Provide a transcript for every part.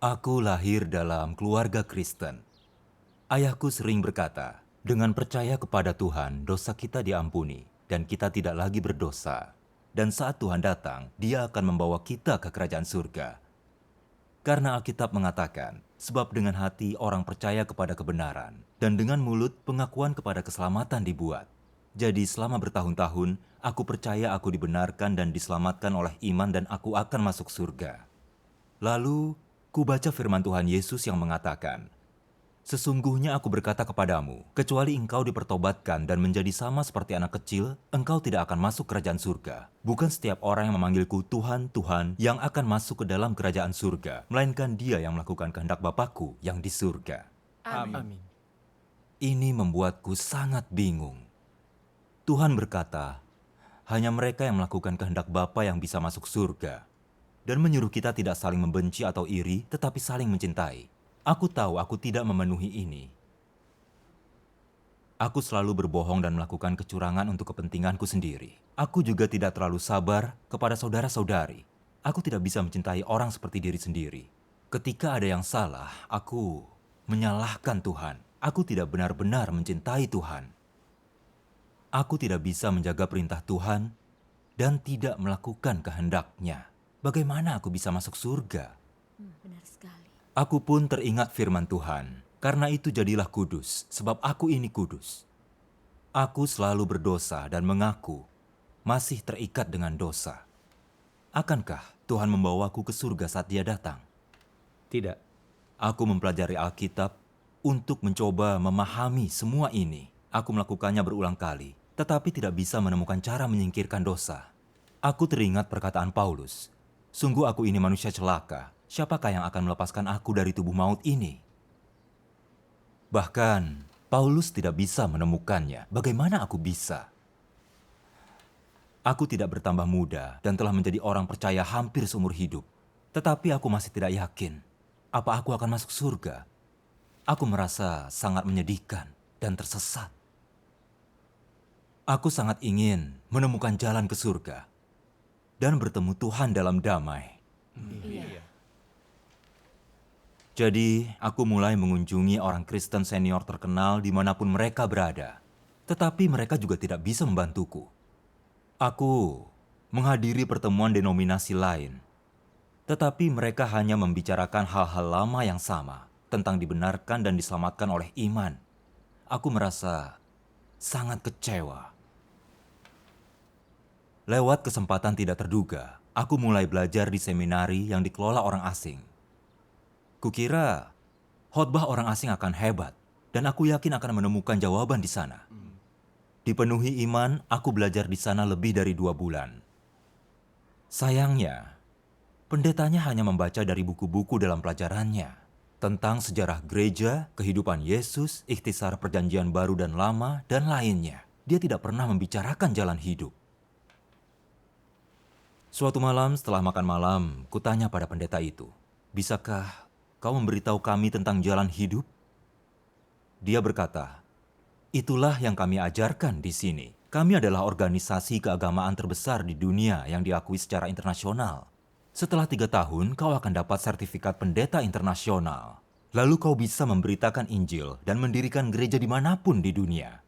Aku lahir dalam keluarga Kristen. Ayahku sering berkata, dengan percaya kepada Tuhan, dosa kita diampuni, dan kita tidak lagi berdosa. Dan saat Tuhan datang, Dia akan membawa kita ke kerajaan surga. Karena Alkitab mengatakan, sebab dengan hati orang percaya kepada kebenaran, dan dengan mulut pengakuan kepada keselamatan dibuat. Jadi selama bertahun-tahun, aku percaya aku dibenarkan dan diselamatkan oleh iman dan aku akan masuk surga. Lalu, ku baca firman Tuhan Yesus yang mengatakan, sesungguhnya aku berkata kepadamu, kecuali engkau dipertobatkan dan menjadi sama seperti anak kecil, engkau tidak akan masuk kerajaan surga. Bukan setiap orang yang memanggilku Tuhan, Tuhan yang akan masuk ke dalam kerajaan surga, melainkan dia yang melakukan kehendak Bapakku yang di surga. Amin. Ini membuatku sangat bingung. Tuhan berkata, hanya mereka yang melakukan kehendak Bapa yang bisa masuk surga. Dan menyuruh kita tidak saling membenci atau iri, tetapi saling mencintai. Aku tahu aku tidak memenuhi ini. Aku selalu berbohong dan melakukan kecurangan untuk kepentinganku sendiri. Aku juga tidak terlalu sabar kepada saudara-saudari. Aku tidak bisa mencintai orang seperti diri sendiri. Ketika ada yang salah, aku menyalahkan Tuhan. Aku tidak benar-benar mencintai Tuhan. Aku tidak bisa menjaga perintah Tuhan dan tidak melakukan kehendak-Nya. Bagaimana aku bisa masuk surga? Benar sekali. Aku pun teringat firman Tuhan. Karena itu jadilah kudus, sebab aku ini kudus. Aku selalu berdosa dan mengaku masih terikat dengan dosa. Akankah Tuhan membawaku ke surga saat Dia datang? Tidak. Aku mempelajari Alkitab untuk mencoba memahami semua ini. Aku melakukannya berulang kali, tetapi tidak bisa menemukan cara menyingkirkan dosa. Aku teringat perkataan Paulus, sungguh aku ini manusia celaka. Siapakah yang akan melepaskan aku dari tubuh maut ini? Bahkan, Paulus tidak bisa menemukannya. Bagaimana aku bisa? Aku tidak bertambah muda dan telah menjadi orang percaya hampir seumur hidup. Tetapi aku masih tidak yakin. Apa aku akan masuk surga? Aku merasa sangat menyedihkan dan tersesat. Aku sangat ingin menemukan jalan ke surga dan bertemu Tuhan dalam damai. Iya. Jadi, aku mulai mengunjungi orang Kristen senior terkenal dimanapun mereka berada. Tetapi mereka juga tidak bisa membantuku. Aku menghadiri pertemuan denominasi lain. Tetapi mereka hanya membicarakan hal-hal lama yang sama, tentang dibenarkan dan diselamatkan oleh iman. Aku merasa sangat kecewa. Lewat kesempatan tidak terduga, aku mulai belajar di seminari yang dikelola orang asing. Kukira khotbah orang asing akan hebat, dan aku yakin akan menemukan jawaban di sana. Dipenuhi iman, aku belajar di sana lebih dari 2 bulan. Sayangnya, pendetanya hanya membaca dari buku-buku dalam pelajarannya tentang sejarah gereja, kehidupan Yesus, ikhtisar perjanjian baru dan lama, dan lainnya. Dia tidak pernah membicarakan jalan hidup. Suatu malam setelah makan malam, kutanya pada pendeta itu, bisakah kau memberitahu kami tentang jalan hidup? Dia berkata, itulah yang kami ajarkan di sini. Kami adalah organisasi keagamaan terbesar di dunia yang diakui secara internasional. Setelah 3 tahun, kau akan dapat sertifikat pendeta internasional. Lalu kau bisa memberitakan Injil dan mendirikan gereja dimanapun di dunia.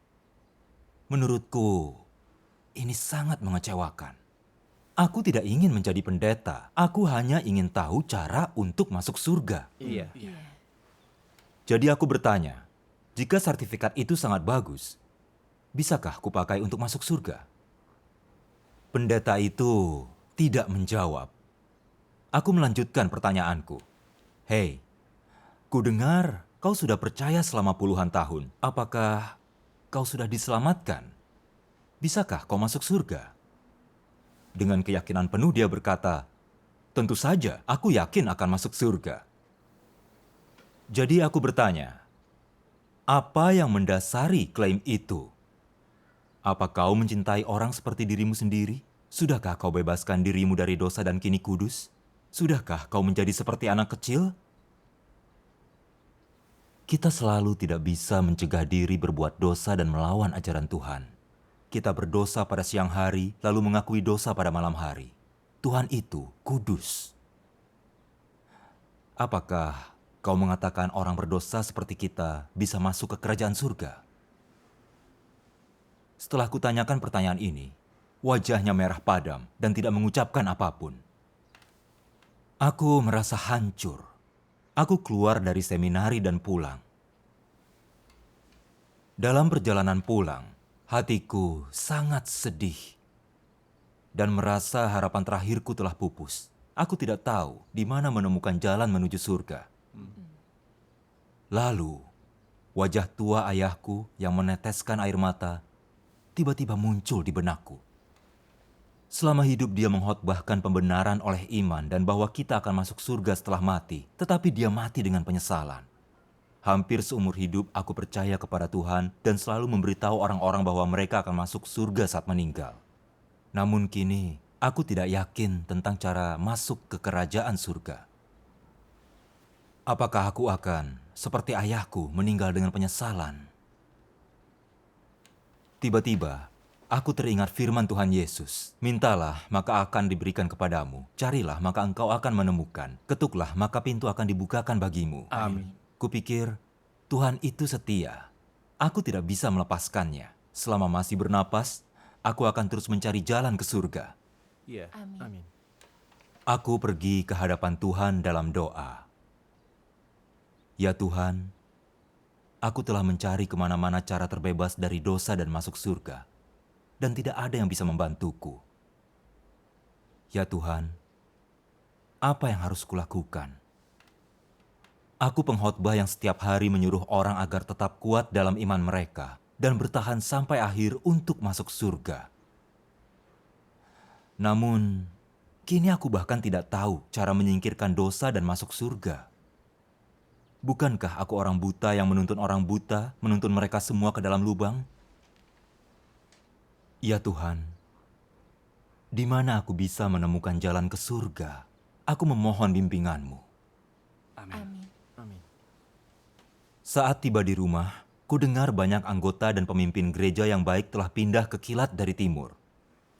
Menurutku, ini sangat mengecewakan. Aku tidak ingin menjadi pendeta. Aku hanya ingin tahu cara untuk masuk surga. Iya. Jadi aku bertanya, jika sertifikat itu sangat bagus, bisakah kupakai untuk masuk surga? Pendeta itu tidak menjawab. Aku melanjutkan pertanyaanku. Hei, kudengar kau sudah percaya selama puluhan tahun. Apakah kau sudah diselamatkan? Bisakah kau masuk surga? Dengan keyakinan penuh dia berkata, tentu saja aku yakin akan masuk surga. Jadi aku bertanya, apa yang mendasari klaim itu? Apa kau mencintai orang seperti dirimu sendiri? Sudahkah kau bebaskan dirimu dari dosa dan kini kudus? Sudahkah kau menjadi seperti anak kecil? Kita selalu tidak bisa mencegah diri berbuat dosa dan melawan ajaran Tuhan. Kita berdosa pada siang hari, lalu mengakui dosa pada malam hari. Tuhan itu kudus. Apakah kau mengatakan orang berdosa seperti kita bisa masuk ke kerajaan surga? Setelah kutanyakan pertanyaan ini, wajahnya merah padam dan tidak mengucapkan apapun. Aku merasa hancur. Aku keluar dari seminari dan pulang. Dalam perjalanan pulang, hatiku sangat sedih dan merasa harapan terakhirku telah pupus. Aku tidak tahu di mana menemukan jalan menuju surga. Lalu, wajah tua ayahku yang meneteskan air mata tiba-tiba muncul di benakku. Selama hidup dia mengkhotbahkan pembenaran oleh iman dan bahwa kita akan masuk surga setelah mati, tetapi dia mati dengan penyesalan. Hampir seumur hidup aku percaya kepada Tuhan dan selalu memberitahu orang-orang bahwa mereka akan masuk surga saat meninggal. Namun kini, aku tidak yakin tentang cara masuk ke kerajaan surga. Apakah aku akan, seperti ayahku, meninggal dengan penyesalan? Tiba-tiba, aku teringat firman Tuhan Yesus, "Mintalah, maka akan diberikan kepadamu. Carilah, maka engkau akan menemukan. Ketuklah, maka pintu akan dibukakan bagimu." Amin. Kupikir, Tuhan itu setia. Aku tidak bisa melepaskannya. Selama masih bernapas, aku akan terus mencari jalan ke surga. Iya. Amin. Amin. Aku pergi ke hadapan Tuhan dalam doa. Ya Tuhan, aku telah mencari kemana-mana cara terbebas dari dosa dan masuk surga, dan tidak ada yang bisa membantuku. Ya Tuhan, apa yang harus kulakukan? Aku pengkhotbah yang setiap hari menyuruh orang agar tetap kuat dalam iman mereka dan bertahan sampai akhir untuk masuk surga. Namun, kini aku bahkan tidak tahu cara menyingkirkan dosa dan masuk surga. Bukankah aku orang buta yang menuntun orang buta, menuntun mereka semua ke dalam lubang? Ya Tuhan, di mana aku bisa menemukan jalan ke surga? Aku memohon bimbingan-Mu. Amin. Amin. Saat tiba di rumah, ku dengar banyak anggota dan pemimpin gereja yang baik telah pindah ke kilat dari timur.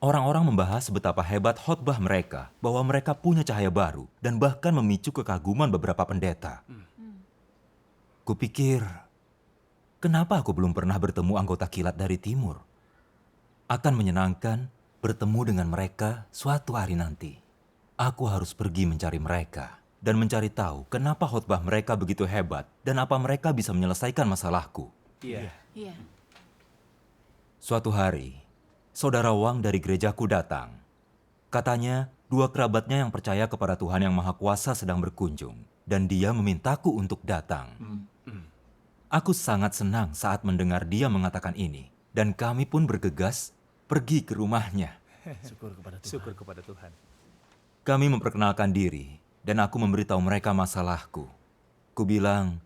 Orang-orang membahas betapa hebat khotbah mereka, bahwa mereka punya cahaya baru, dan bahkan memicu kekaguman beberapa pendeta. Kupikir, kenapa aku belum pernah bertemu anggota kilat dari timur? Akan menyenangkan bertemu dengan mereka suatu hari nanti. Aku harus pergi mencari mereka dan mencari tahu kenapa khotbah mereka begitu hebat dan apa mereka bisa menyelesaikan masalahku. Iya. Iya. Suatu hari, saudara Wang dari gerejaku datang. Katanya, 2 kerabatnya yang percaya kepada Tuhan Yang Maha Kuasa sedang berkunjung, dan dia memintaku untuk datang. Aku sangat senang saat mendengar dia mengatakan ini, dan kami pun bergegas pergi ke rumahnya. Syukur kepada Tuhan. Syukur kepada Tuhan. Kami memperkenalkan diri, dan aku memberitahu mereka masalahku. Ku bilang,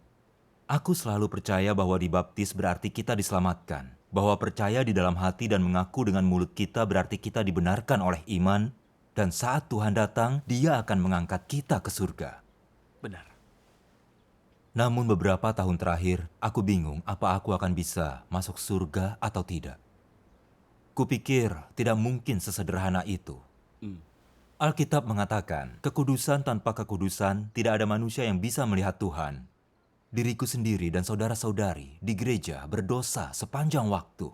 aku selalu percaya bahwa dibaptis berarti kita diselamatkan. Bahwa percaya di dalam hati dan mengaku dengan mulut kita berarti kita dibenarkan oleh iman. Dan saat Tuhan datang, Dia akan mengangkat kita ke surga. Benar. Namun beberapa tahun terakhir, aku bingung apa aku akan bisa masuk surga atau tidak. Kupikir tidak mungkin sesederhana itu. Alkitab mengatakan, kekudusan tanpa kekudusan tidak ada manusia yang bisa melihat Tuhan. Diriku sendiri dan saudara-saudari di gereja berdosa sepanjang waktu.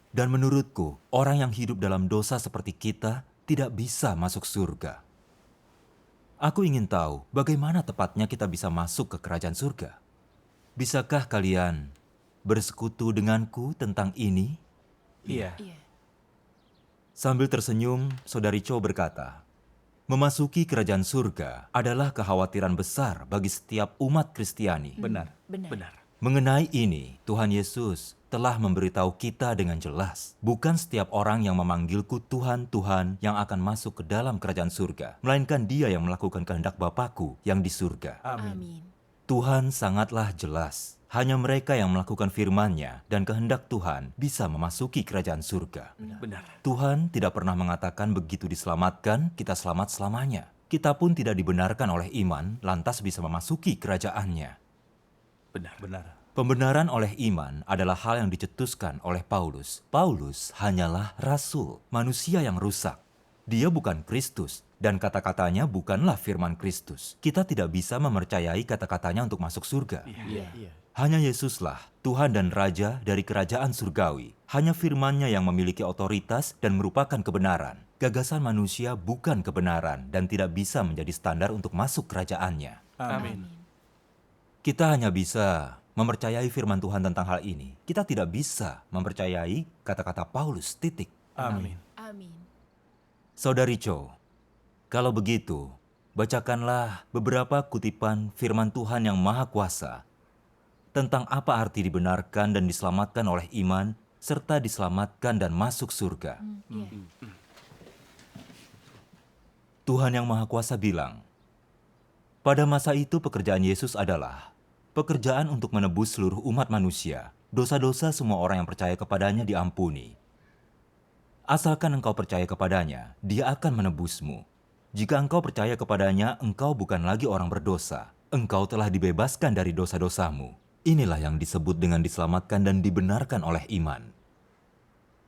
Dan menurutku, orang yang hidup dalam dosa seperti kita tidak bisa masuk surga. Aku ingin tahu bagaimana tepatnya kita bisa masuk ke kerajaan surga. Bisakah kalian bersekutu denganku tentang ini? Iya. Iya. Sambil tersenyum, Saudari Cho berkata, memasuki kerajaan surga adalah kekhawatiran besar bagi setiap umat Kristiani. Benar. Benar. Benar. Mengenai ini, Tuhan Yesus telah memberitahu kita dengan jelas. Bukan setiap orang yang memanggilku Tuhan, Tuhan yang akan masuk ke dalam kerajaan surga, melainkan dia yang melakukan kehendak Bapa-Ku yang di surga. Amin. Amin. Tuhan sangatlah jelas. Hanya mereka yang melakukan firman-Nya dan kehendak Tuhan bisa memasuki kerajaan surga. Benar. Tuhan tidak pernah mengatakan begitu diselamatkan, kita selamat selamanya. Kita pun tidak dibenarkan oleh iman, lantas bisa memasuki kerajaan-Nya. Benar. Benar. Pembenaran oleh iman adalah hal yang dicetuskan oleh Paulus. Paulus hanyalah rasul, manusia yang rusak. Dia bukan Kristus, dan kata-katanya bukanlah firman Kristus. Kita tidak bisa mempercayai kata-katanya untuk masuk surga. Iya. Hanya Yesuslah, Tuhan dan Raja dari kerajaan surgawi. Hanya firman-Nya yang memiliki otoritas dan merupakan kebenaran. Gagasan manusia bukan kebenaran dan tidak bisa menjadi standar untuk masuk kerajaan-Nya. Amin. Kita hanya bisa mempercayai firman Tuhan tentang hal ini. Kita tidak bisa mempercayai kata-kata Paulus, titik. Amin. Amin. Saudari Cho, kalau begitu, bacakanlah beberapa kutipan firman Tuhan yang Maha Kuasa tentang apa arti dibenarkan dan diselamatkan oleh iman, serta diselamatkan dan masuk surga. Iya. Tuhan yang Maha Kuasa bilang, pada masa itu pekerjaan Yesus adalah pekerjaan untuk menebus seluruh umat manusia. Dosa-dosa semua orang yang percaya kepadanya diampuni. Asalkan engkau percaya kepadanya, dia akan menebusmu. Jika engkau percaya kepadanya, engkau bukan lagi orang berdosa. Engkau telah dibebaskan dari dosa-dosamu. Inilah yang disebut dengan diselamatkan dan dibenarkan oleh iman.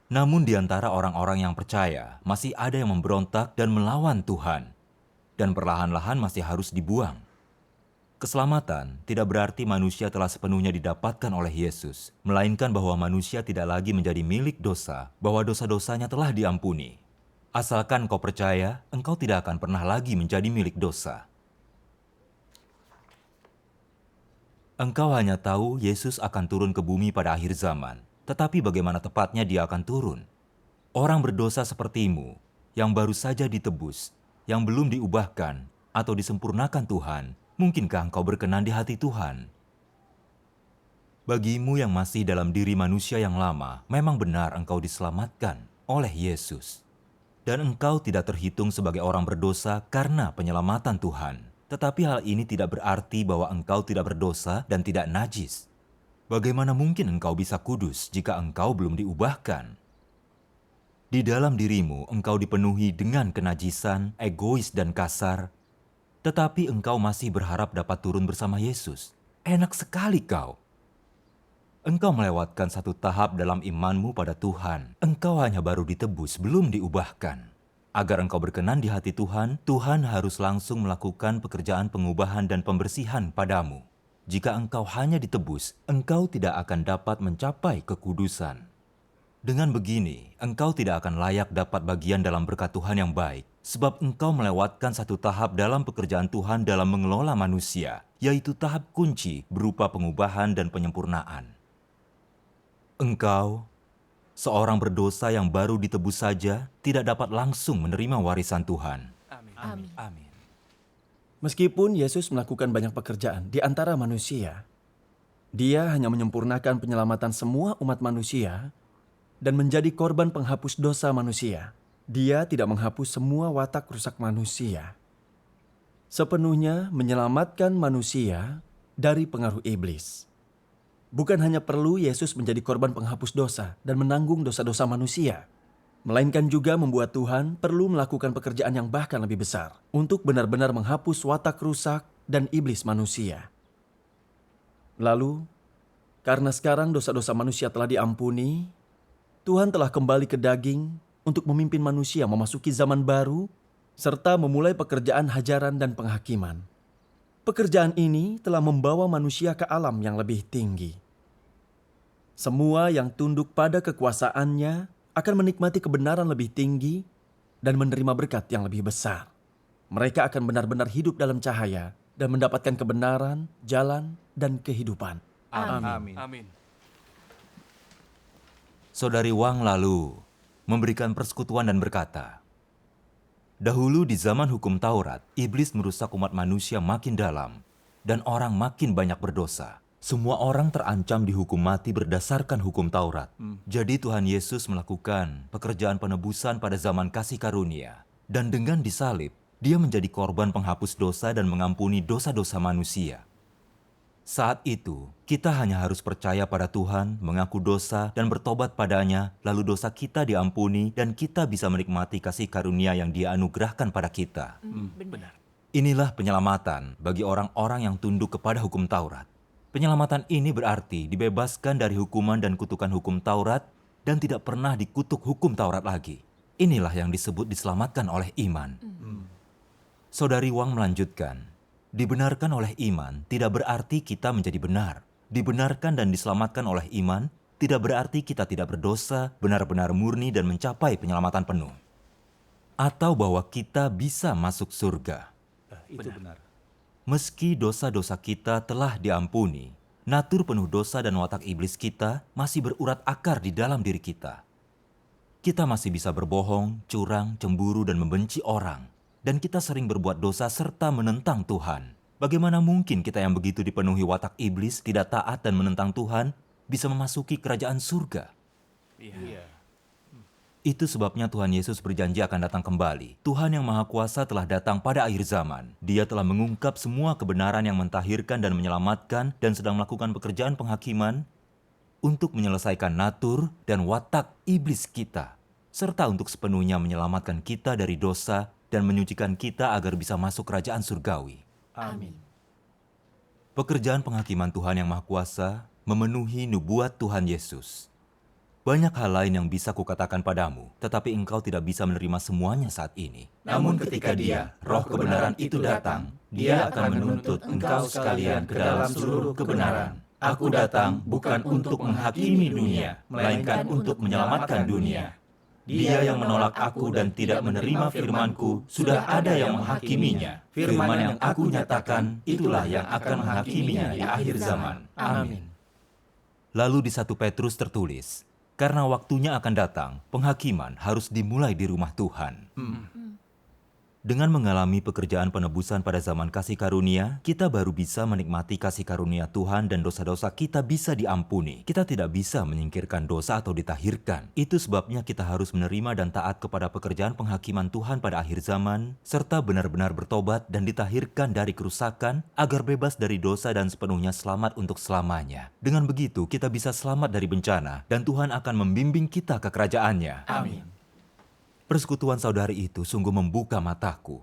Namun di antara orang-orang yang percaya, masih ada yang memberontak dan melawan Tuhan. Dan perlahan-lahan masih harus dibuang. Keselamatan tidak berarti manusia telah sepenuhnya didapatkan oleh Yesus, melainkan bahwa manusia tidak lagi menjadi milik dosa, bahwa dosa-dosanya telah diampuni. Asalkan kau percaya, engkau tidak akan pernah lagi menjadi milik dosa. Engkau hanya tahu Yesus akan turun ke bumi pada akhir zaman, tetapi bagaimana tepatnya dia akan turun? Orang berdosa sepertimu, yang baru saja ditebus, yang belum diubahkan atau disempurnakan Tuhan, mungkinkah engkau berkenan di hati Tuhan? Bagimu yang masih dalam diri manusia yang lama, memang benar engkau diselamatkan oleh Yesus. Dan engkau tidak terhitung sebagai orang berdosa karena penyelamatan Tuhan. Tetapi hal ini tidak berarti bahwa engkau tidak berdosa dan tidak najis. Bagaimana mungkin engkau bisa kudus jika engkau belum diubahkan? Di dalam dirimu engkau dipenuhi dengan kenajisan, egois dan kasar, tetapi engkau masih berharap dapat turun bersama Yesus. Enak sekali kau. Engkau melewatkan satu tahap dalam imanmu pada Tuhan. Engkau hanya baru ditebus, belum diubahkan. Agar engkau berkenan di hati Tuhan, Tuhan harus langsung melakukan pekerjaan pengubahan dan pembersihan padamu. Jika engkau hanya ditebus, engkau tidak akan dapat mencapai kekudusan. Dengan begini, engkau tidak akan layak dapat bagian dalam berkat Tuhan yang baik, sebab engkau melewatkan satu tahap dalam pekerjaan Tuhan dalam mengelola manusia, yaitu tahap kunci berupa pengubahan dan penyempurnaan. Engkau, seorang berdosa yang baru ditebus saja, tidak dapat langsung menerima warisan Tuhan. Amin. Amin. Meskipun Yesus melakukan banyak pekerjaan di antara manusia, Dia hanya menyempurnakan penyelamatan semua umat manusia dan menjadi korban penghapus dosa manusia. Dia tidak menghapus semua watak rusak manusia. Sepenuhnya menyelamatkan manusia dari pengaruh iblis. Bukan hanya perlu Yesus menjadi korban penghapus dosa dan menanggung dosa-dosa manusia, melainkan juga membuat Tuhan perlu melakukan pekerjaan yang bahkan lebih besar untuk benar-benar menghapus watak rusak dan iblis manusia. Lalu, karena sekarang dosa-dosa manusia telah diampuni, Tuhan telah kembali ke daging untuk memimpin manusia memasuki zaman baru serta memulai pekerjaan hajaran dan penghakiman. Pekerjaan ini telah membawa manusia ke alam yang lebih tinggi. Semua yang tunduk pada kekuasaannya akan menikmati kebenaran lebih tinggi dan menerima berkat yang lebih besar. Mereka akan benar-benar hidup dalam cahaya dan mendapatkan kebenaran, jalan, dan kehidupan. Amin. Amin. Saudari Wang lalu memberikan persekutuan dan berkata, dahulu di zaman hukum Taurat, iblis merusak umat manusia makin dalam dan orang makin banyak berdosa. Semua orang terancam dihukum mati berdasarkan hukum Taurat. Jadi Tuhan Yesus melakukan pekerjaan penebusan pada zaman kasih karunia. Dan dengan disalib, dia menjadi korban penghapus dosa dan mengampuni dosa-dosa manusia. Saat itu, kita hanya harus percaya pada Tuhan, mengaku dosa, dan bertobat padanya, lalu dosa kita diampuni, dan kita bisa menikmati kasih karunia yang Dia anugerahkan pada kita. Benar. Inilah penyelamatan bagi orang-orang yang tunduk kepada hukum Taurat. Penyelamatan ini berarti dibebaskan dari hukuman dan kutukan hukum Taurat, dan tidak pernah dikutuk hukum Taurat lagi. Inilah yang disebut diselamatkan oleh iman. Saudari Wang melanjutkan, dibenarkan oleh iman tidak berarti kita menjadi benar. Dibenarkan dan diselamatkan oleh iman tidak berarti kita tidak berdosa, benar-benar murni dan mencapai penyelamatan penuh. Atau bahwa kita bisa masuk surga. Itu benar. Meski dosa-dosa kita telah diampuni, natur penuh dosa dan watak iblis kita masih berurat akar di dalam diri kita. Kita masih bisa berbohong, curang, cemburu, dan membenci orang. Dan kita sering berbuat dosa serta menentang Tuhan. Bagaimana mungkin kita yang begitu dipenuhi watak iblis, tidak taat dan menentang Tuhan, bisa memasuki kerajaan surga? Iya. Itu sebabnya Tuhan Yesus berjanji akan datang kembali. Tuhan yang Maha Kuasa telah datang pada akhir zaman. Dia telah mengungkap semua kebenaran yang mentahirkan dan menyelamatkan dan sedang melakukan pekerjaan penghakiman untuk menyelesaikan natur dan watak iblis kita, serta untuk sepenuhnya menyelamatkan kita dari dosa dan menyucikan kita agar bisa masuk kerajaan surgawi. Amin. Pekerjaan penghakiman Tuhan yang Maha Kuasa memenuhi nubuat Tuhan Yesus. Banyak hal lain yang bisa kukatakan padamu, tetapi engkau tidak bisa menerima semuanya saat ini. Namun ketika Dia, Roh kebenaran itu datang, Dia akan menuntut engkau sekalian ke dalam seluruh kebenaran. Aku datang bukan untuk menghakimi dunia, melainkan untuk menyelamatkan dunia. Dia yang menolak aku dan tidak menerima firman-Ku, sudah ada yang menghakiminya. Firman yang aku nyatakan, itulah yang akan menghakiminya di akhir zaman. Amin. Lalu di 1 Petrus tertulis, karena waktunya akan datang, penghakiman harus dimulai di rumah Tuhan. Dengan mengalami pekerjaan penebusan pada zaman kasih karunia, kita baru bisa menikmati kasih karunia Tuhan dan dosa-dosa kita bisa diampuni. Kita tidak bisa menyingkirkan dosa atau ditahirkan. Itu sebabnya kita harus menerima dan taat kepada pekerjaan penghakiman Tuhan pada akhir zaman, serta benar-benar bertobat dan ditahirkan dari kerusakan agar bebas dari dosa dan sepenuhnya selamat untuk selamanya. Dengan begitu, kita bisa selamat dari bencana dan Tuhan akan membimbing kita ke kerajaannya. Amin. Persekutuan saudari itu sungguh membuka mataku.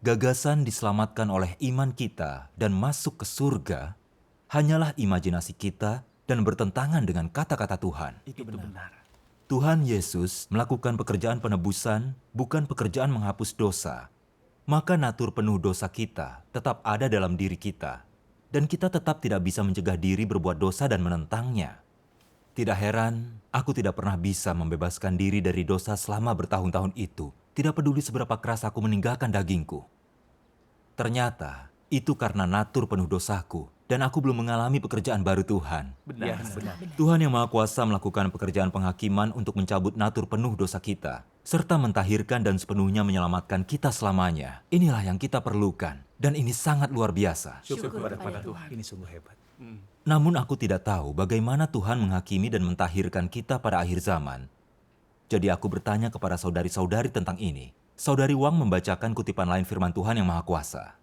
Gagasan diselamatkan oleh iman kita dan masuk ke surga hanyalah imajinasi kita dan bertentangan dengan kata-kata Tuhan. Itu benar. Tuhan Yesus melakukan pekerjaan penebusan, bukan pekerjaan menghapus dosa. Maka natur penuh dosa kita tetap ada dalam diri kita, dan kita tetap tidak bisa mencegah diri berbuat dosa dan menentangnya. Tidak heran, aku tidak pernah bisa membebaskan diri dari dosa selama bertahun-tahun itu. Tidak peduli seberapa keras aku meninggalkan dagingku. Ternyata, itu karena natur penuh dosaku, dan aku belum mengalami pekerjaan baru Tuhan. Benar. Tuhan yang Maha Kuasa melakukan pekerjaan penghakiman untuk mencabut natur penuh dosa kita, serta mentahirkan dan sepenuhnya menyelamatkan kita selamanya. Inilah yang kita perlukan, dan ini sangat luar biasa. Syukur kepada Tuhan. Ini sungguh hebat. Namun aku tidak tahu bagaimana Tuhan menghakimi dan mentahirkan kita pada akhir zaman. Jadi aku bertanya kepada saudari-saudari tentang ini. Saudari Wang membacakan kutipan lain firman Tuhan yang Maha Kuasa.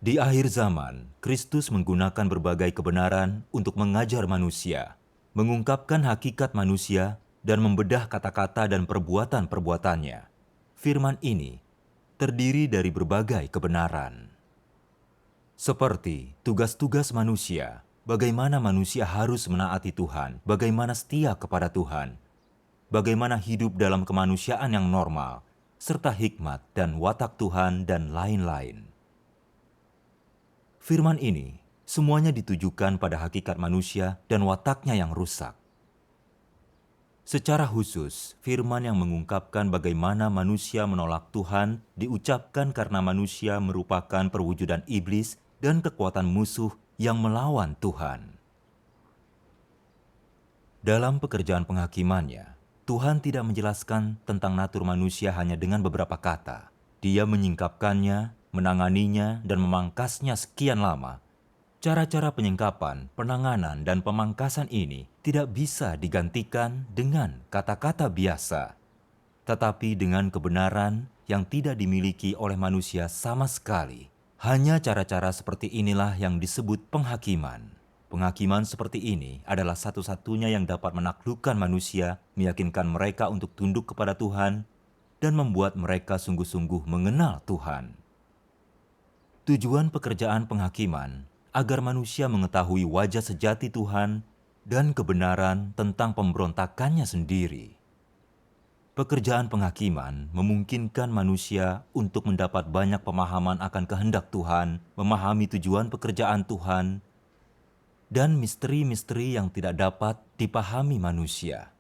Di akhir zaman, Kristus menggunakan berbagai kebenaran untuk mengajar manusia, mengungkapkan hakikat manusia, dan membedah kata-kata dan perbuatan-perbuatannya. Firman ini terdiri dari berbagai kebenaran. Seperti tugas-tugas manusia, bagaimana manusia harus menaati Tuhan, bagaimana setia kepada Tuhan, bagaimana hidup dalam kemanusiaan yang normal, serta hikmat dan watak Tuhan dan lain-lain. Firman ini semuanya ditujukan pada hakikat manusia dan wataknya yang rusak. Secara khusus, firman yang mengungkapkan bagaimana manusia menolak Tuhan diucapkan karena manusia merupakan perwujudan iblis dan kekuatan musuh yang melawan Tuhan. Dalam pekerjaan penghakimannya, Tuhan tidak menjelaskan tentang natur manusia hanya dengan beberapa kata. Dia menyingkapkannya, menanganinya, dan memangkasnya sekian lama. Cara-cara penyingkapan, penanganan, dan pemangkasan ini tidak bisa digantikan dengan kata-kata biasa, tetapi dengan kebenaran yang tidak dimiliki oleh manusia sama sekali. Hanya cara-cara seperti inilah yang disebut penghakiman. Penghakiman seperti ini adalah satu-satunya yang dapat menaklukkan manusia, meyakinkan mereka untuk tunduk kepada Tuhan, dan membuat mereka sungguh-sungguh mengenal Tuhan. Tujuan pekerjaan penghakiman agar manusia mengetahui wajah sejati Tuhan dan kebenaran tentang pemberontakannya sendiri. Pekerjaan penghakiman memungkinkan manusia untuk mendapat banyak pemahaman akan kehendak Tuhan, memahami tujuan pekerjaan Tuhan, dan misteri-misteri yang tidak dapat dipahami manusia.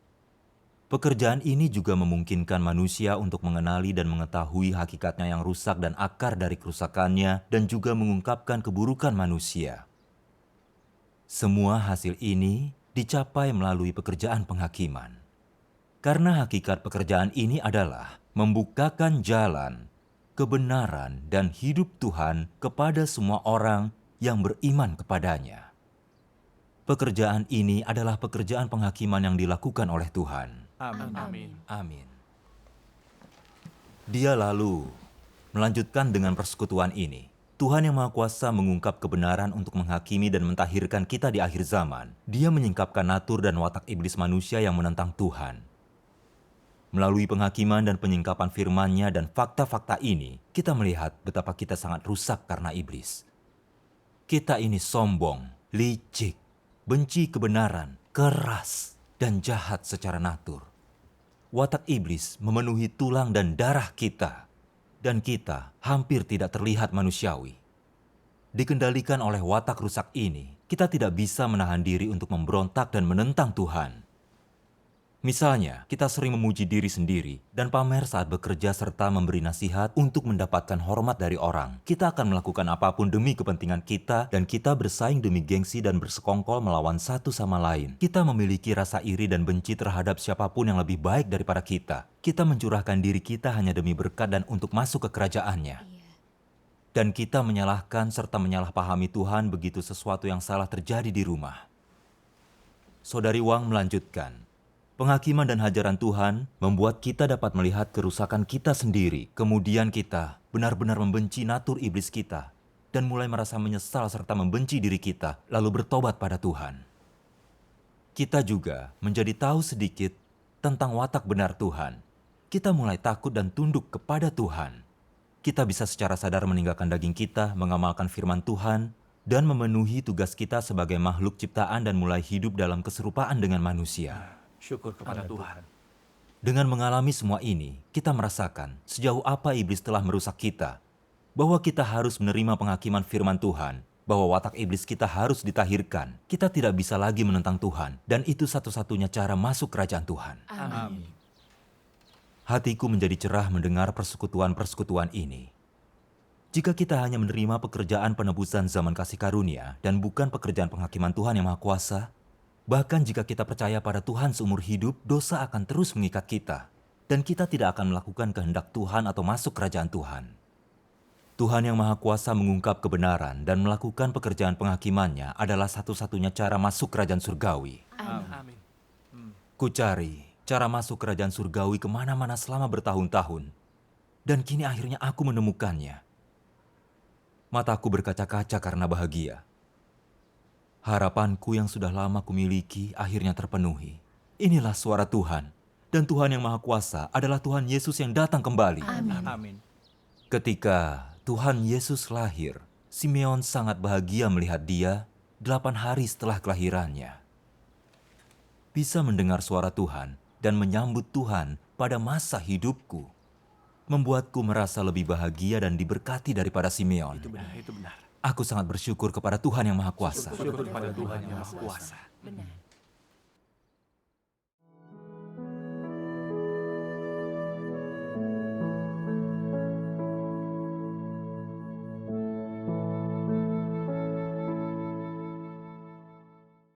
Pekerjaan ini juga memungkinkan manusia untuk mengenali dan mengetahui hakikatnya yang rusak dan akar dari kerusakannya, dan juga mengungkapkan keburukan manusia. Semua hasil ini dicapai melalui pekerjaan penghakiman. Karena hakikat pekerjaan ini adalah membukakan jalan, kebenaran, dan hidup Tuhan kepada semua orang yang beriman kepadanya. Pekerjaan ini adalah pekerjaan penghakiman yang dilakukan oleh Tuhan. Amin. Amin. Dia lalu melanjutkan dengan persekutuan ini. Tuhan yang Maha Kuasa mengungkap kebenaran untuk menghakimi dan mentahirkan kita di akhir zaman. Dia menyingkapkan natur dan watak iblis manusia yang menentang Tuhan. Melalui penghakiman dan penyingkapan firman-Nya dan fakta-fakta ini, kita melihat betapa kita sangat rusak karena iblis. Kita ini sombong, licik, benci kebenaran, keras, dan jahat secara natur. Watak iblis memenuhi tulang dan darah kita, dan kita hampir tidak terlihat manusiawi. Dikendalikan oleh watak rusak ini, kita tidak bisa menahan diri untuk memberontak dan menentang Tuhan. Misalnya, kita sering memuji diri sendiri dan pamer saat bekerja serta memberi nasihat untuk mendapatkan hormat dari orang. Kita akan melakukan apapun demi kepentingan kita dan kita bersaing demi gengsi dan bersekongkol melawan satu sama lain. Kita memiliki rasa iri dan benci terhadap siapapun yang lebih baik daripada kita. Kita mencurahkan diri kita hanya demi berkat dan untuk masuk ke kerajaannya. Dan kita menyalahkan serta menyalahpahami Tuhan begitu sesuatu yang salah terjadi di rumah. Saudari Wang melanjutkan, penghakiman dan hajaran Tuhan membuat kita dapat melihat kerusakan kita sendiri. Kemudian kita benar-benar membenci natur iblis kita dan mulai merasa menyesal serta membenci diri kita, lalu bertobat pada Tuhan. Kita juga menjadi tahu sedikit tentang watak benar Tuhan. Kita mulai takut dan tunduk kepada Tuhan. Kita bisa secara sadar meninggalkan daging kita, mengamalkan firman Tuhan, dan memenuhi tugas kita sebagai makhluk ciptaan dan mulai hidup dalam keserupaan dengan manusia. Syukur kepada Tuhan. Dengan mengalami semua ini, kita merasakan sejauh apa iblis telah merusak kita, bahwa kita harus menerima penghakiman firman Tuhan, bahwa watak iblis kita harus ditahirkan. Kita tidak bisa lagi menentang Tuhan, dan itu satu-satunya cara masuk kerajaan Tuhan. Amin. Hatiku menjadi cerah mendengar persekutuan-persekutuan ini. Jika kita hanya menerima pekerjaan penebusan zaman kasih karunia dan bukan pekerjaan penghakiman Tuhan yang Maha Kuasa, bahkan jika kita percaya pada Tuhan seumur hidup, dosa akan terus mengikat kita. Dan kita tidak akan melakukan kehendak Tuhan atau masuk kerajaan Tuhan. Tuhan yang Maha Kuasa mengungkap kebenaran dan melakukan pekerjaan penghakimannya adalah satu-satunya cara masuk kerajaan surgawi. Amin. Ku cari cara masuk kerajaan surgawi kemana-mana selama bertahun-tahun. Dan kini akhirnya aku menemukannya. Mataku berkaca-kaca karena bahagia. Harapanku yang sudah lama kumiliki akhirnya terpenuhi. Inilah suara Tuhan. Dan Tuhan yang Maha Kuasa adalah Tuhan Yesus yang datang kembali. Amin. Ketika Tuhan Yesus lahir, Simeon sangat bahagia melihat dia 8 hari setelah kelahirannya. Bisa mendengar suara Tuhan dan menyambut Tuhan pada masa hidupku membuatku merasa lebih bahagia dan diberkati daripada Simeon. Itu benar. Aku sangat bersyukur kepada Tuhan yang Maha Kuasa. Syukur kepada Tuhan yang Maha Kuasa. Benar.